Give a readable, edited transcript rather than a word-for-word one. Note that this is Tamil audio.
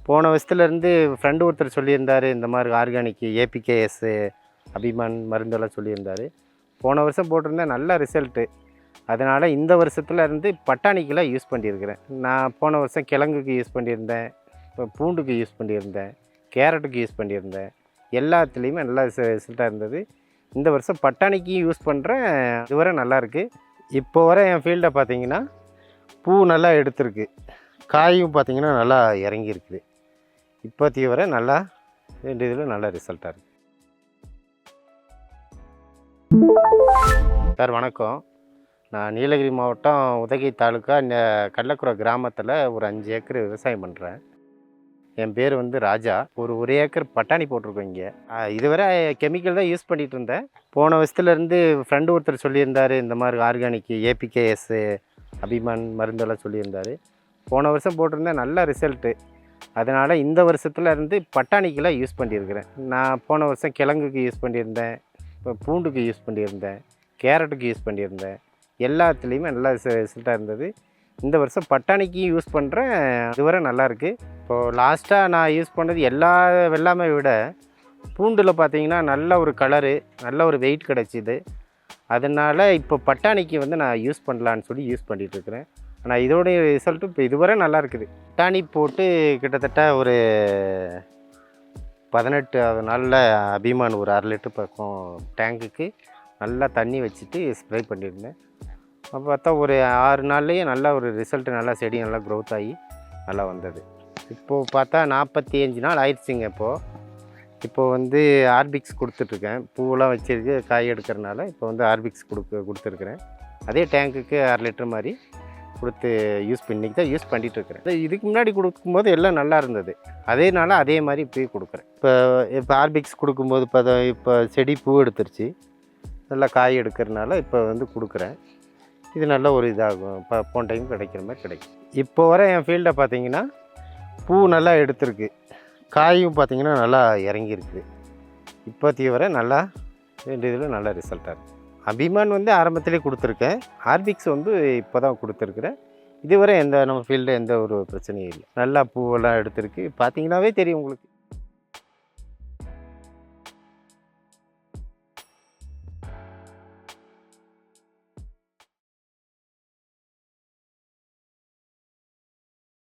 போன வருஷத்துலேருந்து ஃப்ரெண்டு ஒருத்தர் சொல்லியிருந்தார், இந்த மாதிரி ஆர்கானிக் ஏபிகேஎஸ் அபிமான் மருந்தெல்லாம் சொல்லியிருந்தார். போன வருஷம் போட்டிருந்தேன், நல்ல ரிசல்ட்டு. அதனால் இந்த வருஷத்துலேருந்து பட்டாணிக்கெலாம் யூஸ் பண்ணியிருக்கிறேன். நான் போன வருஷம் கிழங்குக்கு யூஸ் பண்ணியிருந்தேன், இப்போ பூண்டுக்கு யூஸ் பண்ணியிருந்தேன், கேரட்டுக்கு யூஸ் பண்ணியிருந்தேன். எல்லாத்துலேயுமே நல்லா ரிசல்ட்டாக இருந்தது. இந்த வருஷம் பட்டாணிக்கும் யூஸ் பண்ணுறேன். இதுவரை நல்லாயிருக்கு. இப்போ வர என் ஃபீல்டை பார்த்தீங்கன்னா பூ நல்லா எடுத்துருக்கு, காயும் பார்த்திங்கன்னா நல்லா இறங்கியிருக்குது. இப்போதைக்கு வர நல்லா ரெண்டு இதில் நல்ல ரிசல்ட்டாக இருக்குது. சார் வணக்கம். நான் நீலகிரி மாவட்டம் உதகை தாலுக்கா இந்த கடலக்குறை கிராமத்தில் ஒரு 5 ஏக்கர் விவசாயம் பண்ணுறேன். என் பேர் வந்து ராஜா. ஒரு ஏக்கர் பட்டாணி போட்டிருக்கோம் இங்கே. இதுவரை கெமிக்கல் தான் யூஸ் பண்ணிகிட்டு இருந்தேன். போன வருஷத்துலேருந்து ஃப்ரெண்டு ஒருத்தர் சொல்லியிருந்தார், இந்த மாதிரி ஆர்கானிக் ஏபிகேஎஸ் அபிமான் மருந்தெல்லாம் சொல்லியிருந்தார். போன வருஷம் போட்டிருந்தேன், நல்ல ரிசல்ட்டு. அதனால் இந்த வருஷத்துலேருந்து பட்டாணிக்கெலாம் யூஸ் பண்ணியிருக்கிறேன். நான் போன வருஷம் கிழங்குக்கு யூஸ் பண்ணியிருந்தேன், இப்போ பூண்டுக்கு யூஸ் பண்ணியிருந்தேன், கேரட்டுக்கு யூஸ் பண்ணியிருந்தேன். எல்லாத்துலேயுமே நல்லா ரிசல்ட்டாக இருந்தது. இந்த வருஷம் பட்டாணிக்கும் யூஸ் பண்ணுறேன். இதுவரை நல்லாயிருக்கு. இப்போது லாஸ்ட்டாக நான் யூஸ் பண்ணது எல்லா வெள்ளாமை விட பூண்டில் பார்த்திங்கன்னா நல்ல ஒரு கலரு, நல்ல ஒரு வெயிட் கிடச்சிது. அதனால் இப்போ பட்டாணிக்கு வந்து நான் யூஸ் பண்ணலான்னு சொல்லி யூஸ் பண்ணிகிட்ருக்கிறேன். ஆனால் இதோடைய ரிசல்ட்டு இப்போ இதுவரை நல்லா இருக்குது. பட்டாணி போட்டு கிட்டத்தட்ட ஒரு 18 நாளில் அபிமான் ஒரு 1/2 லிட்டர் பக்கம் டேங்குக்கு நல்லா தண்ணி வச்சுட்டு ஸ்ப்ரே பண்ணியிருந்தேன். அப்போ பார்த்தா ஒரு 6 நாள்லேயே நல்லா ஒரு ரிசல்ட்டு, நல்லா செடி நல்லா க்ரோத் ஆகி நல்லா வந்தது. இப்போது பார்த்தா 45 நாள் ஆயிடுச்சுங்க. இப்போது வந்து ஆர்பிக்ஸ் கொடுத்துட்ருக்கேன். பூவெல்லாம் வச்சிருக்கு, காய் எடுக்கிறனால இப்போ வந்து ஆர்பிக்ஸ் கொடுத்துருக்குறேன். அதே டேங்க்குக்கு 1/2 லிட்டர் மாதிரி கொடுத்து இன்றைக்கி தான் யூஸ் பண்ணிகிட்ருக்கிறேன். இதுக்கு முன்னாடி கொடுக்கும்போது எல்லாம் நல்லா இருந்தது. அதே மாதிரி இப்போயே கொடுக்குறேன். இப்போ ஆர்பிக்ஸ் கொடுக்கும்போது இப்போ செடி பூ எடுத்துருச்சு, நல்லா காய் எடுக்கிறனால இப்போ வந்து கொடுக்குறேன். இது நல்ல ஒரு இதாகும். போன டைம் கிடைக்கிற மாதிரி கிடைக்கும். இப்போ வர என் ஃபீல்டை பார்த்தீங்கன்னா பூ நல்லா எடுத்துருக்கு, காயும் பார்த்திங்கன்னா நல்லா இறங்கியிருக்குது. இப்போதைக்கு வர நல்லா ரெண்டு இதில் நல்ல ரிசல்ட்டாக இருக்குது. அபிமான் வந்து ஆரம்பத்திலே கொடுத்துருக்கேன். ஆர்பிக்ஸ் வந்து இப்போ தான் கொடுத்துருக்குறேன். இதுவரை நம்ம ஃபீல்டில் எந்த ஒரு பிரச்சனையும் இல்லை. நல்லா பூவெல்லாம் எடுத்துருக்கு. பார்த்தீங்கன்னாவே தெரியும் உங்களுக்கு.